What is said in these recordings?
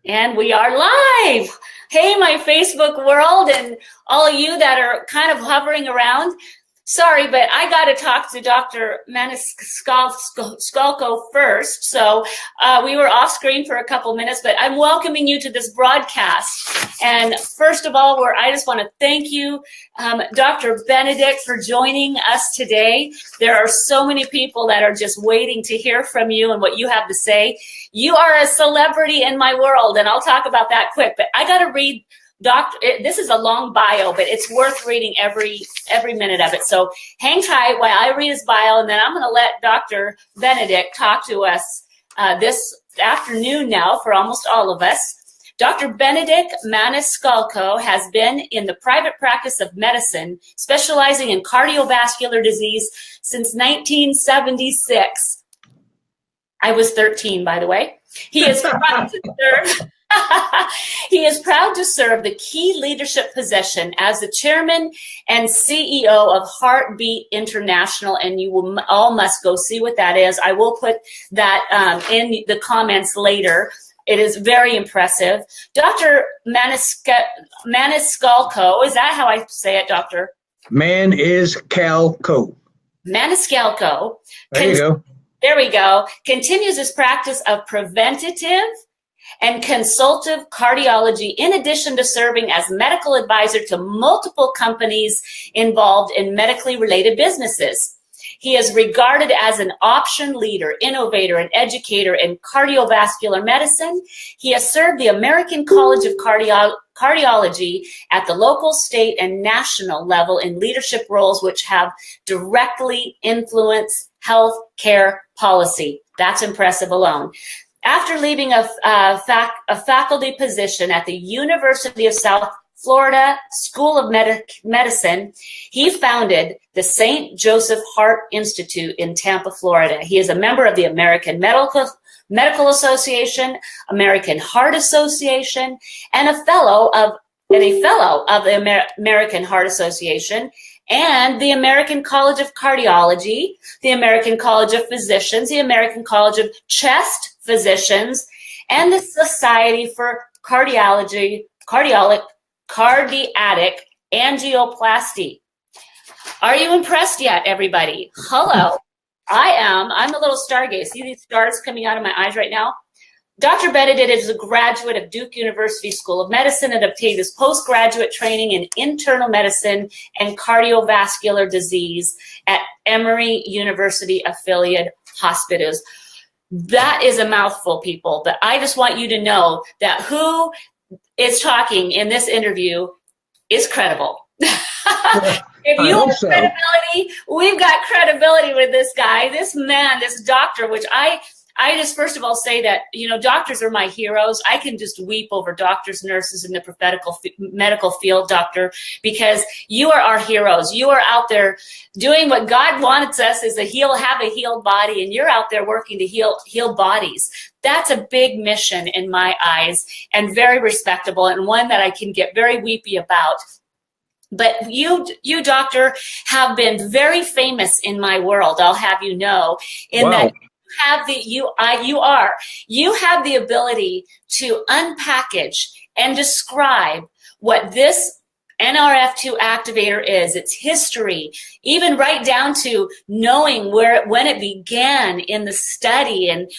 And we are live. Hey, my Facebook world and all of you that are kind of hovering around. Sorry, but I got to talk to Dr. Manicalco first. So we were off screen for a couple minutes, but I'm welcoming you to this broadcast. And first of all, I just want to thank you, Dr. Benedict, for joining us today. There are so many people that are just waiting to hear from you and what you have to say. You are a celebrity in my world, and I'll talk about that quick. But I got to read. This is a long bio, but it's worth reading every minute of it. So hang tight while I read his bio, and then I'm going to let Dr. Benedict talk to us this afternoon now for almost all of us. Dr. Benedict Manicalco has been in the private practice of medicine, specializing in cardiovascular disease since 1976. I was 13, by the way. He is proud to serve. He is proud to serve the key leadership position as the chairman and CEO of Heartbeat International, and you will all must go see what that is. I will put that in the comments later. It is very impressive. Dr. Manicalco, is that how I say it, Doctor? Manicalco. Manicalco. There you go. There we go. Continues his practice of preventative and consultative cardiology, in addition to serving as medical advisor to multiple companies involved in medically related businesses. He is regarded as an option leader, innovator, and educator in cardiovascular medicine. He has served the American College of Cardiology at the local, state, and national level in leadership roles which have directly influenced health care policy. That's impressive alone. After leaving a faculty position at the University of South Florida School of Medicine, he founded the St. Joseph Heart Institute in Tampa, Florida. He is a member of the American Medical Association, American Heart Association, and a fellow of the American Heart Association and the American College of Cardiology, the American College of Physicians, the American College of Chest Physicians, and the Society for Cardiac Angioplasty. Are you impressed yet, everybody? Hello. I'm a little stargaze. See these stars coming out of my eyes right now? Dr. Benedict is a graduate of Duke University School of Medicine and obtained his postgraduate training in internal medicine and cardiovascular disease at Emory University affiliate hospitals. That is a mouthful, people, but I just want you to know that who is talking in this interview is credible. If you have credibility, we've got credibility with this guy, this man, this doctor, which I just first of all say that, doctors are my heroes. I can just weep over doctors, nurses in the medical field, doctor, because you are our heroes. You are out there doing what God wants us is have a healed body, and you're out there working to heal bodies. That's a big mission in my eyes and very respectable, and one that I can get very weepy about. But you, doctor, have been very famous in my world. I'll have you know, in that you have the ability to unpackage and describe what this NRF2 activator is, its history, even right down to knowing when it began in the study, and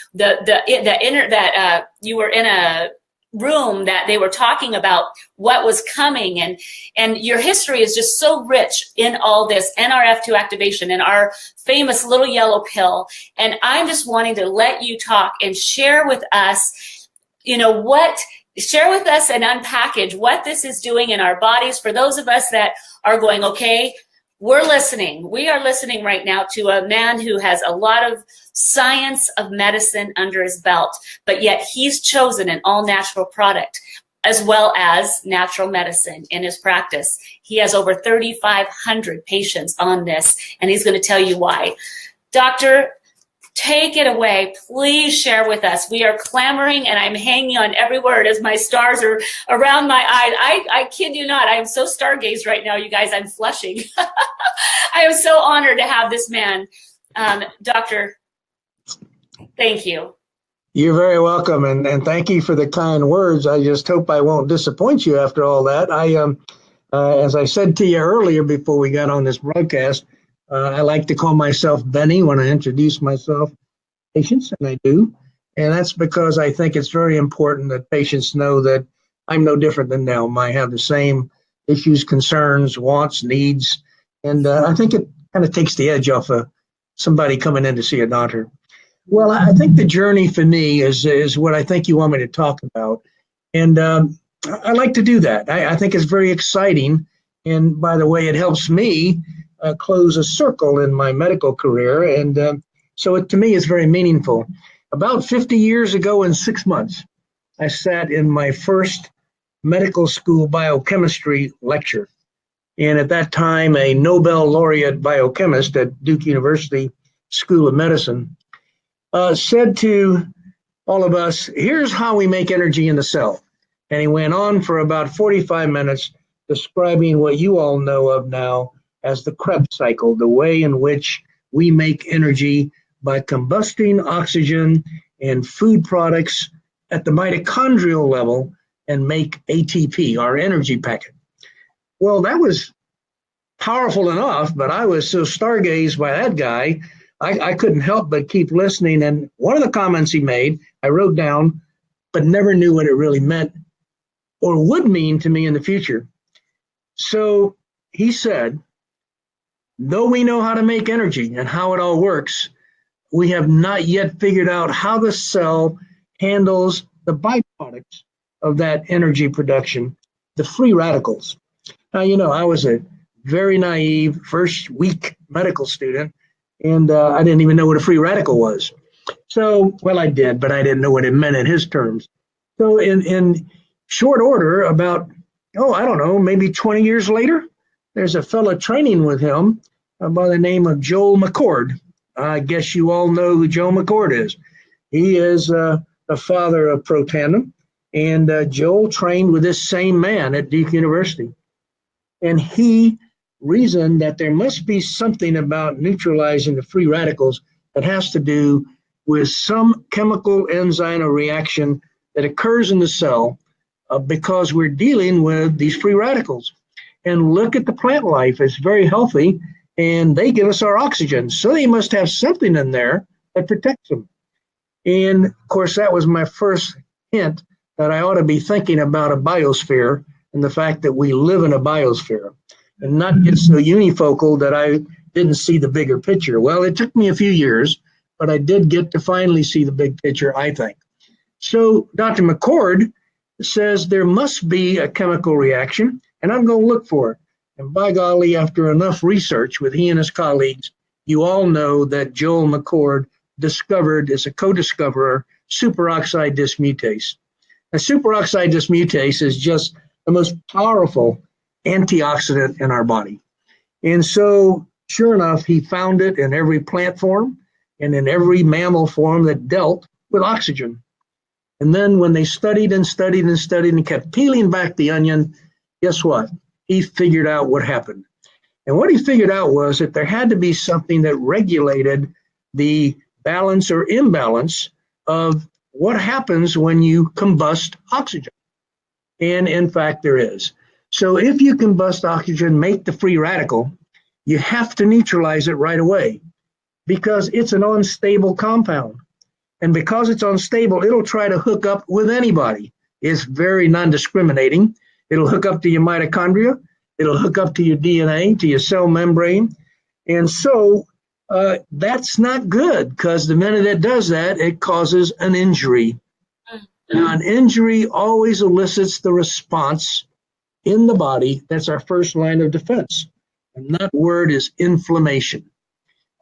you were in a room that they were talking about what was coming, and your history is just so rich in all this NRF2 activation and our famous little yellow pill. And I'm just wanting to let you talk and share with us, share with us and unpackage what this is doing in our bodies for those of us that are going, okay, we're listening. We are listening right now to a man who has a lot of science of medicine under his belt, but yet he's chosen an all-natural product as well as natural medicine in his practice. He has over 3,500 patients on this, and he's going to tell you why. Doctor, take it away. Please share with us. We are clamoring, and I'm hanging on every word as my stars are around my eyes. I kid you not. I am so stargazed right now, you guys. I'm flushing. I am so honored to have this man. Doctor, thank you. You're very welcome, and thank you for the kind words. I just hope I won't disappoint you after all that. As I said to you earlier before we got on this broadcast, I like to call myself Benny when I introduce myself to patients, and I do. And that's because I think it's very important that patients know that I'm no different than them. I have the same issues, concerns, wants, needs, and I think it kind of takes the edge off of somebody coming in to see a doctor. Well, I think the journey for me is what I think you want me to talk about, and I like to do that. I think it's very exciting, and by the way, it helps me close a circle in my medical career, and so to me, it's very meaningful. About 50 years ago, in 6 months, I sat in my first medical school biochemistry lecture, and at that time, a Nobel laureate biochemist at Duke University School of Medicine said to all of us, here's how we make energy in the cell. And he went on for about 45 minutes describing what you all know of now as the Krebs cycle, the way in which we make energy by combusting oxygen and food products at the mitochondrial level and make ATP, our energy packet. Well, that was powerful enough, but I was so stargazed by that guy, I couldn't help but keep listening. And one of the comments he made, I wrote down, but never knew what it really meant or would mean to me in the future. So he said, though we know how to make energy and how it all works, we have not yet figured out how the cell handles the byproducts of that energy production, the free radicals. Now, I was a very naive first week medical student, and I didn't even know what a free radical was. So, well, I did, but I didn't know what it meant in his terms. So in short order, about, I don't know, maybe 20 years later, there's a fellow training with him by the name of Joel McCord. I guess you all know who Joel McCord is. He is the father of Protandim, and Joel trained with this same man at Duke University. And he reasoned that there must be something about neutralizing the free radicals that has to do with some chemical enzyme or reaction that occurs in the cell because we're dealing with these free radicals. And look at the plant life, it's very healthy, and they give us our oxygen. So they must have something in there that protects them. And of course, that was my first hint that I ought to be thinking about a biosphere and the fact that we live in a biosphere and not get so unifocal that I didn't see the bigger picture. Well, it took me a few years, but I did get to finally see the big picture, I think. So Dr. McCord says there must be a chemical reaction, and I'm going to look for it. And by golly, after enough research with he and his colleagues, you all know that Joel McCord discovered, as a co-discoverer, superoxide dismutase. Now, superoxide dismutase is just the most powerful antioxidant in our body. And so, sure enough, he found it in every plant form and in every mammal form that dealt with oxygen. And then when they studied and studied and studied and kept peeling back the onion, guess what? He figured out what happened. And what he figured out was that there had to be something that regulated the balance or imbalance of what happens when you combust oxygen. And in fact, there is. So if you combust oxygen, make the free radical, you have to neutralize it right away because it's an unstable compound. And because it's unstable, it'll try to hook up with anybody. It's very non-discriminating. It'll hook up to your mitochondria. It'll hook up to your DNA, to your cell membrane. And so that's not good because the minute it does that, it causes an injury. Now, an injury always elicits the response in the body. That's our first line of defense. And that word is inflammation.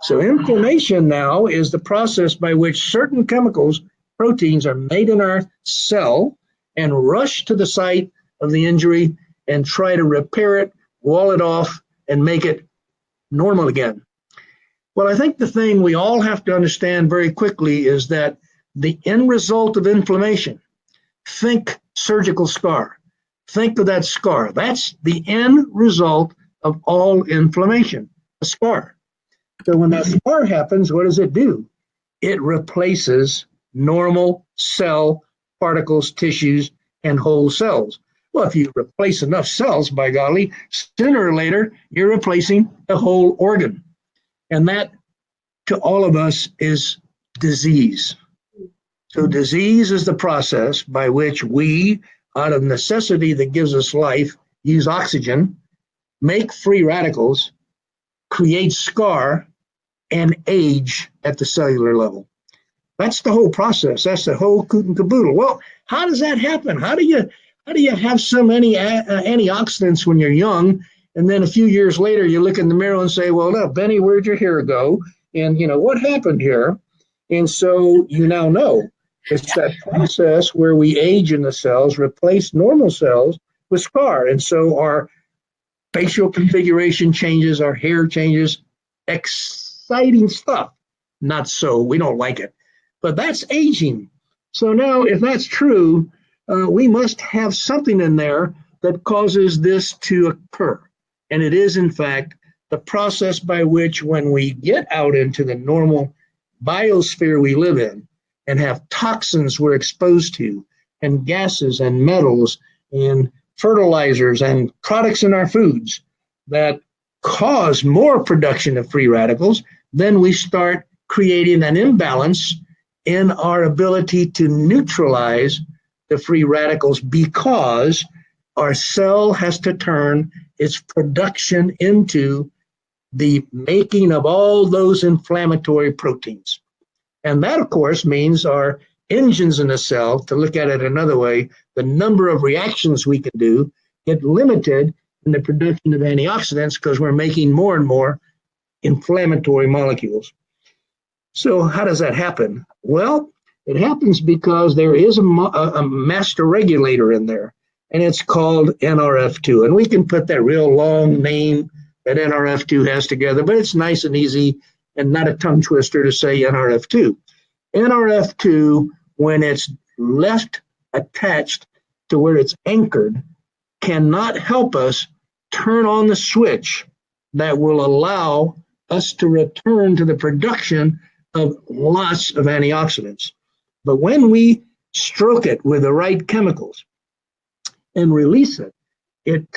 So inflammation now is the process by which certain chemicals, proteins, are made in our cell and rush to the site of the injury and try to repair it, wall it off, and make it normal again. Well, I think the thing we all have to understand very quickly is that the end result of inflammation, think surgical scar, think of that scar. That's the end result of all inflammation, a scar. So when that scar happens, what does it do? It replaces normal cell, particles, tissues, and whole cells. Well, if you replace enough cells, by golly, sooner or later, you're replacing the whole organ. And that, to all of us, is disease. So disease is the process by which we, out of necessity that gives us life, use oxygen, make free radicals, create scar, and age at the cellular level. That's the whole process. That's the whole coot and caboodle. Well, how does that happen? How do you have so many antioxidants when you're young, and then a few years later you look in the mirror and say, well, no, Benny, where'd your hair go? And what happened here? And so you now know. It's that process where we age in the cells, replace normal cells with scar. And so our facial configuration changes, our hair changes, exciting stuff. Not so, we don't like it. But that's aging. So now, if that's true, we must have something in there that causes this to occur. And it is, in fact, the process by which, when we get out into the normal biosphere we live in and have toxins we're exposed to, and gases and metals and fertilizers and products in our foods that cause more production of free radicals, then we start creating an imbalance in our ability to neutralize the free radicals, because our cell has to turn its production into the making of all those inflammatory proteins. And that, of course, means our engines in the cell, to look at it another way, the number of reactions we can do get limited in the production of antioxidants because we're making more and more inflammatory molecules. So how does that happen? Well, it happens because there is a master regulator in there, and it's called NRF2. And we can put that real long name that NRF2 has together, but it's nice and easy and not a tongue twister to say NRF2. NRF2, when it's left attached to where it's anchored, cannot help us turn on the switch that will allow us to return to the production of lots of antioxidants. But when we stroke it with the right chemicals and release it, it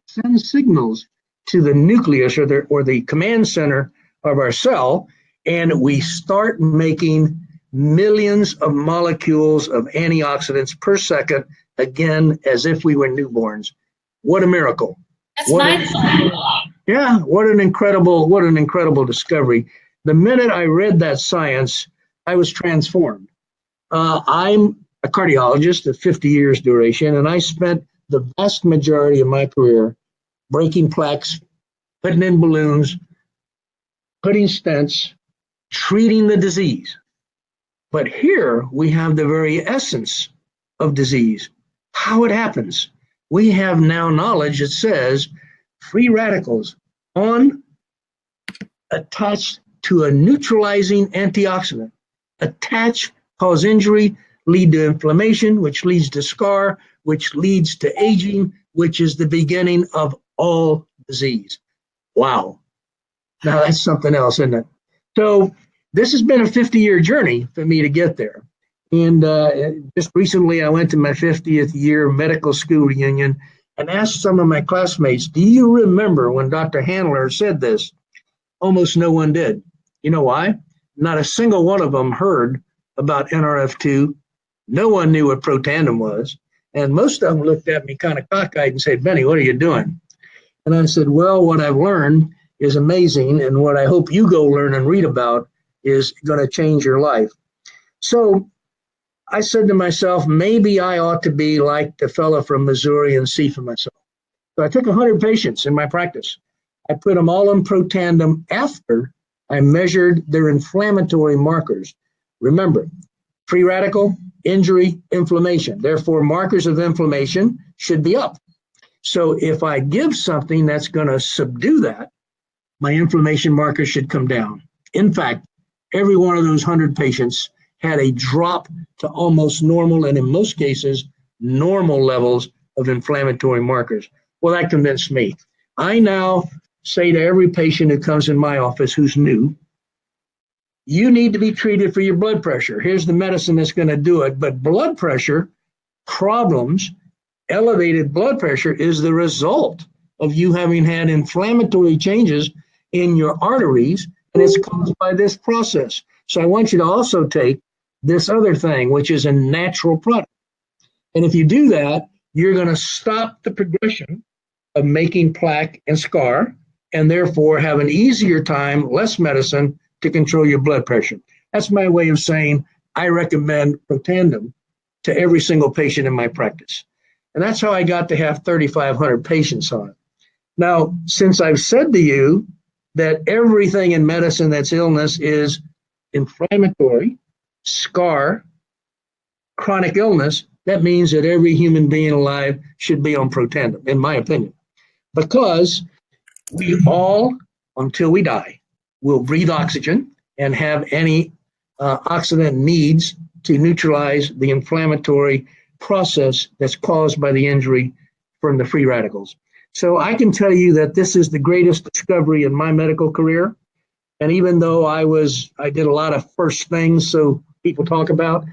sends signals to the nucleus or the command center of our cell, and we start making millions of molecules of antioxidants per second, again, as if we were newborns. What a miracle. That's mind-blowing. Yeah, what an incredible discovery. The minute I read that science, I was transformed. I'm a cardiologist of 50 years duration, and I spent the vast majority of my career breaking plaques, putting in balloons, putting stents, treating the disease. But here we have the very essence of disease, how it happens. We have now knowledge that says free radicals attached to a neutralizing antioxidant, attach, cause injury, lead to inflammation, which leads to scar, which leads to aging, which is the beginning of all disease. Wow. Now that's something else, isn't it? So this has been a 50-year journey for me to get there. And just recently I went to my 50th year medical school reunion and asked some of my classmates, do you remember when Dr. Handler said this? Almost no one did. You know why? Not a single one of them heard about NRF2. No one knew what Protandim was. And most of them looked at me kind of cockeyed and said, Benny, what are you doing? And I said, well, what I've learned is amazing, and what I hope you go learn and read about is going to change your life. So I said to myself, maybe I ought to be like the fella from Missouri and see for myself. So I took 100 patients in my practice. I put them all on Protandim after I measured their inflammatory markers. Remember, free radical, injury, inflammation. Therefore, markers of inflammation should be up. So if I give something that's going to subdue that, my inflammation markers should come down. In fact, every one of those 100 patients had a drop to almost normal, and in most cases, normal levels of inflammatory markers. Well, that convinced me. I now say to every patient who comes in my office who's new, you need to be treated for your blood pressure. Here's the medicine that's going to do it. But blood pressure problems, elevated blood pressure, is the result of you having had inflammatory changes in your arteries, and it's caused by this process. So I want you to also take this other thing, which is a natural product. And if you do that, you're going to stop the progression of making plaque and scar, and therefore have an easier time, less medicine to control your blood pressure. That's my way of saying I recommend Protandim to every single patient in my practice. And that's how I got to have 3,500 patients on it. Now, since I've said to you that everything in medicine that's illness is inflammatory, scar, chronic illness, that means that every human being alive should be on Protandim, in my opinion. Because we all, until we die, will breathe oxygen and have any oxidant needs to neutralize the inflammatory process that's caused by the injury from the free radicals. So I can tell you that this is the greatest discovery in my medical career. And even though I did a lot of first things, so people talk about,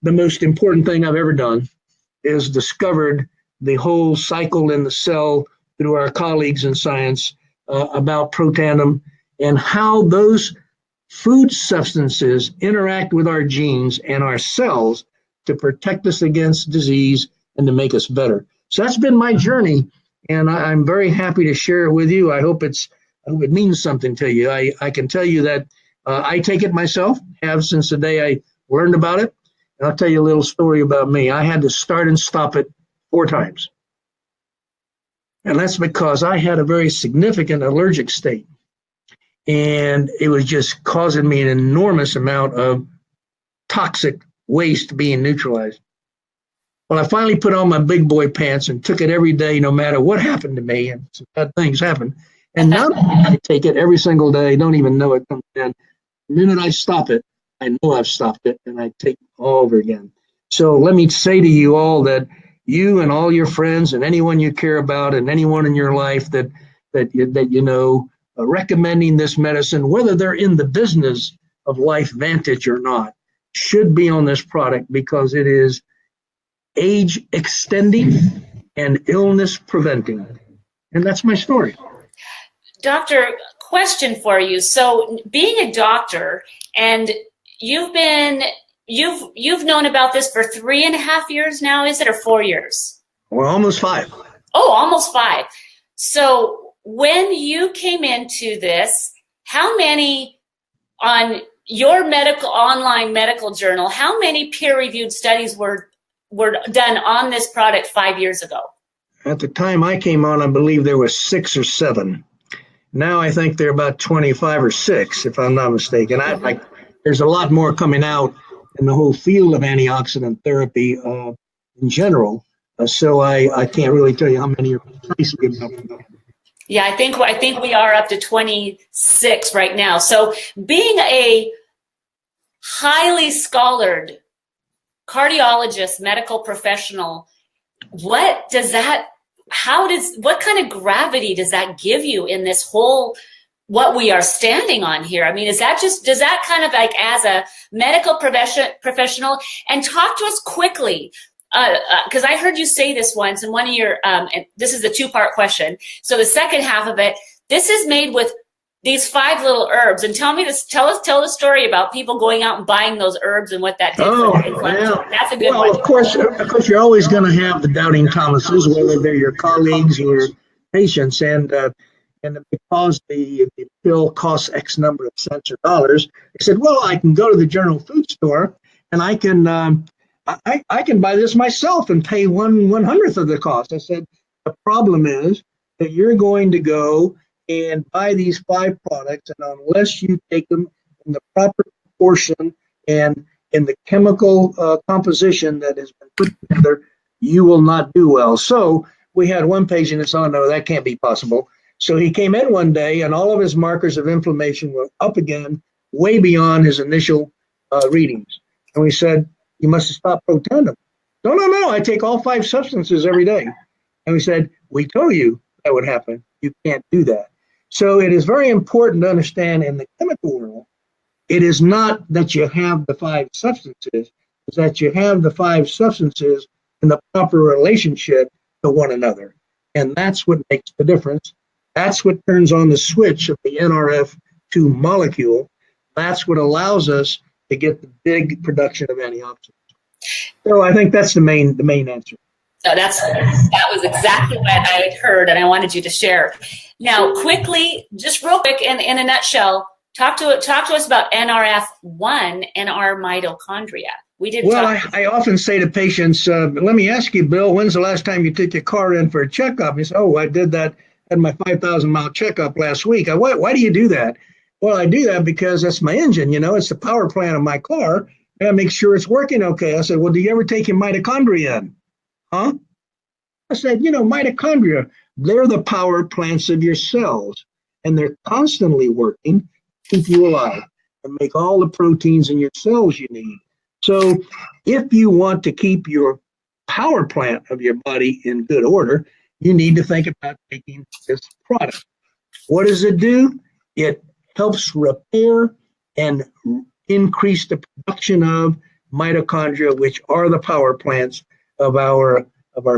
the most important thing I've ever done is discovered the whole cycle in the cell through our colleagues in science about Protandim and how those food substances interact with our genes and our cells to protect us against disease and to make us better. So that's been my journey, and I'm very happy to share it with you. I hope it means something to you. I can tell you that I take it myself, have since the day I learned about it. And I'll tell you a little story about me. I had to start and stop it 4 times. And that's because I had a very significant allergic state. And it was just causing me an enormous amount of toxic waste being neutralized. Well, I finally put on my big boy pants and took it every day, no matter what happened to me. And some bad things happened. And now I take it every single day, don't even know it comes in. The minute I stop it, I know I've stopped it, and I take it all over again. So let me say to you all that you and all your friends and anyone you care about and anyone in your life that you know, recommending this medicine, whether they're in the business of Life Vantage or not, should be on this product because it is age extending and illness preventing. And that's my story. Doctor, question for you. So being a doctor, and you've known about this for 3.5 years now, is it, or 4 years? Well, almost 5. Oh, almost 5. So when you came into this, how many on your online medical journal, how many peer-reviewed studies were done on this product 5 years ago? At the time I came on, I believe there were 6 or 7. Now I think they're about 25 or 6, if I'm not mistaken. There's a lot more coming out in the whole field of antioxidant therapy in general. So I can't really tell you how many are precisely about. Yeah, I think we are up to 26 right now. So being a highly scholared cardiologist, medical professional, what kind of gravity does that give you in this whole, what we are standing on here? I mean, does that kind of like, as a medical professional, and talk to us quickly, because I heard you say this once in one of your, and this is a 2-part question. So the second half of it, this is made with these 5 little herbs, and tell the story about people going out and buying those herbs and what that did for their inflammation. Yeah. That's a good one. Well, of course, you're always going to have the doubting Thomases, whether they're your colleagues or patients, and because the pill costs X number of cents or dollars, they said, well, I can go to the general food store and I can buy this myself and pay 1/100th of the cost. I said, the problem is that you're going to go and buy these 5 products, and unless you take them in the proper proportion and in the chemical composition that has been put together, you will not do well. So we had one patient that said, oh, no, that can't be possible. So he came in one day, and all of his markers of inflammation were up again, way beyond his initial readings. And we said, you must have stopped Protandim. No, I take all 5 substances every day. And we said, we told you that would happen. You can't do that. So it is very important to understand in the chemical world, it is not that you have the 5 substances, it's that you have the 5 substances in the proper relationship to one another. And that's what makes the difference. That's what turns on the switch of the NRF2 molecule. That's what allows us to get the big production of antioxidants. So I think that's the main answer. So that was exactly what I had heard, and I wanted you to share. Now, quickly, just real quick, in a nutshell, talk to us about NRF1 and our mitochondria. I often say to patients, let me ask you, Bill, when's the last time you took your car in for a checkup? He said, oh, I did that at my 5,000-mile checkup last week. Why do you do that? Well, I do that because that's my engine, it's the power plant of my car. I gotta make sure it's working okay. I said, well, do you ever take your mitochondria in? Huh? I said, mitochondria, they're the power plants of your cells, and they're constantly working to keep you alive and make all the proteins in your cells you need. So if you want to keep your power plant of your body in good order, you need to think about taking this product. What does it do? It helps repair and increase the production of mitochondria, which are the power plants of our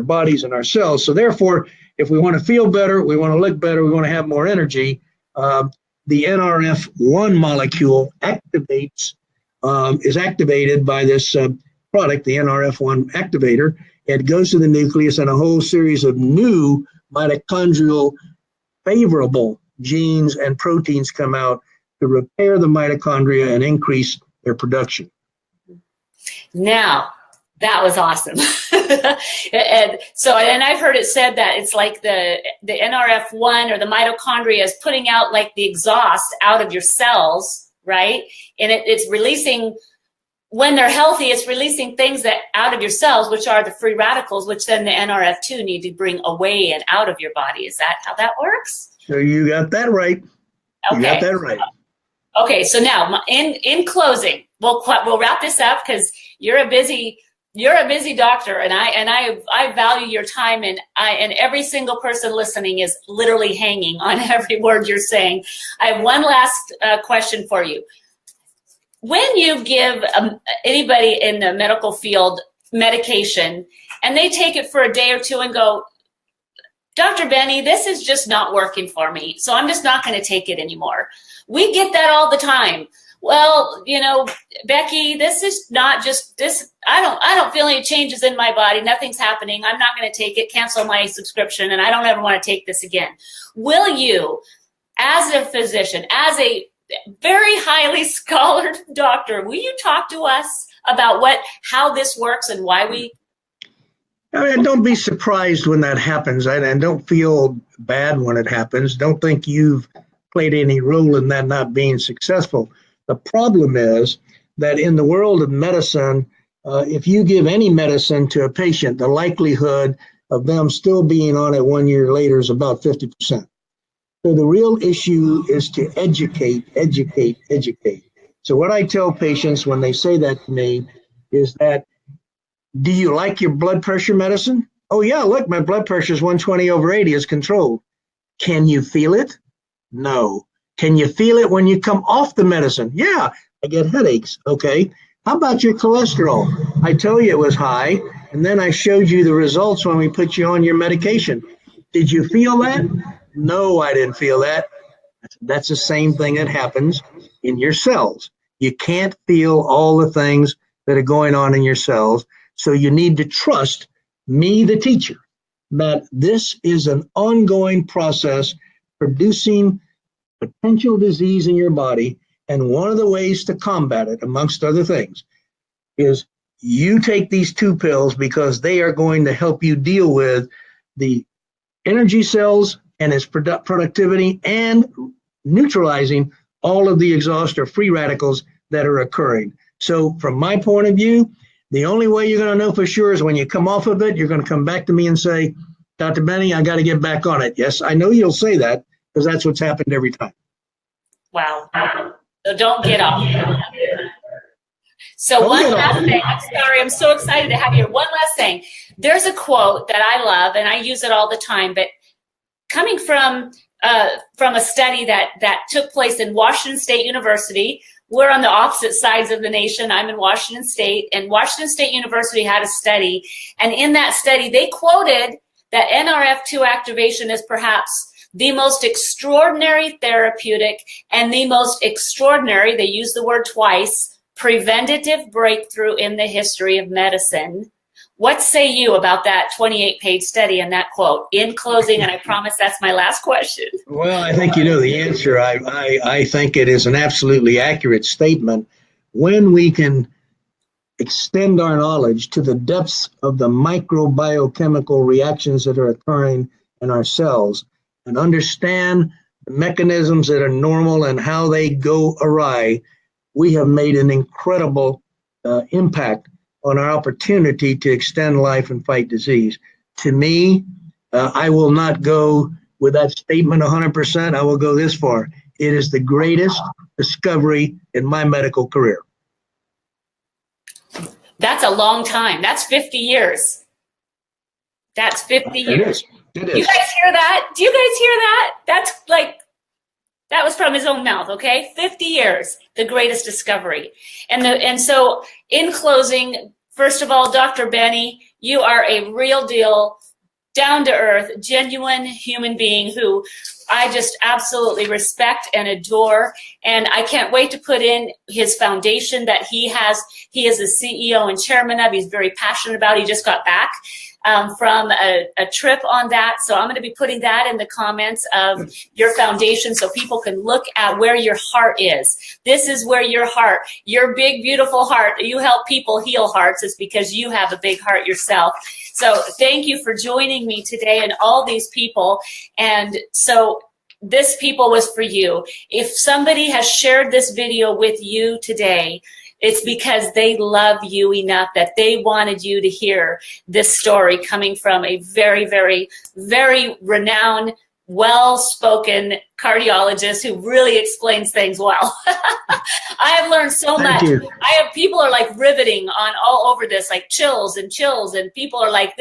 bodies and our cells. So therefore, if we want to feel better, we want to look better, we want to have more energy, the NRF1 molecule is activated by this product, the NRF1 activator. It goes to the nucleus, and a whole series of new mitochondrial favorable genes and proteins come out to repair the mitochondria and increase their production. Now, that was awesome. and I've heard it said that it's like the NRF1 or the mitochondria is putting out like the exhaust out of your cells, right? And it's releasing, when they're healthy, it's releasing things that out of your cells, which are the free radicals, which then the NRF2 need to bring away and out of your body. Is that how that works? So you got that right. Okay. You got that right. Okay, so now in closing, we'll wrap this up because you're a busy doctor, and I value your time, and every single person listening is literally hanging on every word you're saying. I have one last question for you. When you give anybody in the medical field medication and they take it for a day or two and go, Dr. Benny, this is just not working for me, so I'm just not going to take it anymore. We get that all the time. Well, Becki, this is not just this. I don't feel any changes in my body. Nothing's happening. I'm not going to take it. Cancel my subscription, and I don't ever want to take this again. Will you, as a physician, as a very highly scholared doctor, will you talk to us about how this works and why we? Don't be surprised when that happens, and don't feel bad when it happens. Don't think you've played any role in that not being successful. The problem is that in the world of medicine, if you give any medicine to a patient, the likelihood of them still being on it 1 year later is about 50%. So the real issue is to educate. So what I tell patients when they say that to me is that, do you like your blood pressure medicine? Oh yeah, look, my blood pressure is 120/80, it's controlled. Can you feel it? No. Can you feel it when you come off the medicine? Yeah, I get headaches. Okay. How about your cholesterol? I tell you it was high, and then I showed you the results when we put you on your medication. Did you feel that? No, I didn't feel that. That's the same thing that happens in your cells. You can't feel all the things that are going on in your cells, so you need to trust me, the teacher, that this is an ongoing process producing potential disease in your body, and one of the ways to combat it, amongst other things, is you take these 2 pills because they are going to help you deal with the energy cells and its productivity and neutralizing all of the exhaust or free radicals that are occurring. So from my point of view, the only way you're going to know for sure is when you come off of it, you're going to come back to me and say, Dr. Benny, I got to get back on it. Yes, I know you'll say that, because that's what's happened every time. Wow. So don't get off. So one last thing. I'm sorry. I'm so excited to have you. One last thing. There's a quote that I love, and I use it all the time, but coming from a study that took place in Washington State University, we're on the opposite sides of the nation. I'm in Washington State, and Washington State University had a study. And in that study, they quoted that NRF2 activation is perhaps the most extraordinary therapeutic and the most extraordinary, they use the word twice, preventative breakthrough in the history of medicine. What say you about that 28-page study and that quote? In closing, and I promise that's my last question. Well, I think you know the answer. I think it is an absolutely accurate statement. When we can extend our knowledge to the depths of the microbiochemical reactions that are occurring in our cells and understand the mechanisms that are normal and how they go awry, we have made an incredible impact on our opportunity to extend life and fight disease. To me, I will not go with that statement 100%. I will go this far. It is the greatest discovery in my medical career. That's a long time. That's 50 years. That's 50 years. It is. You guys hear that? Do you guys hear that? That's like, that was from his own mouth, okay? 50 years, the greatest discovery. And so in closing, first of all, Dr. Benny, you are a real deal, down-to-earth, genuine human being who I just absolutely respect and adore. And I can't wait to put in his foundation that he has. He is the CEO and chairman of. He's very passionate about. He just got back from a trip on that. So I'm going to be putting that in the comments of your foundation so people can look at where your heart is. This is where your big, beautiful heart, you help people heal hearts, is because you have a big heart yourself. So thank you for joining me today and all these people. And so this people was for you. If somebody has shared this video with you today, it's because they love you enough that they wanted you to hear this story coming from a very, very, very renowned, well-spoken cardiologist who really explains things well. I have learned so much. People are like riveting on all over this, like chills, and people are like,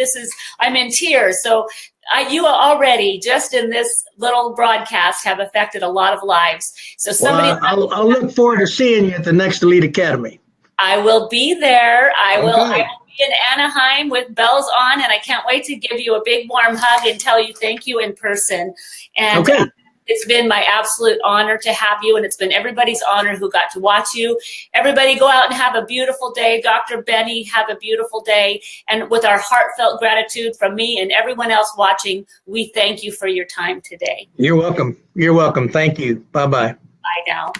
I'm in tears. So you already, just in this little broadcast, have affected a lot of lives. So I'll look forward to seeing you at the next Elite Academy. I will be there. I will be in Anaheim with bells on, and I can't wait to give you a big warm hug and tell you thank you in person. And it's been my absolute honor to have you, and it's been everybody's honor who got to watch you. Everybody go out and have a beautiful day. Dr. Benny, have a beautiful day. And with our heartfelt gratitude from me and everyone else watching, we thank you for your time today. You're welcome. You're welcome. Thank you. Bye-bye. Bye now.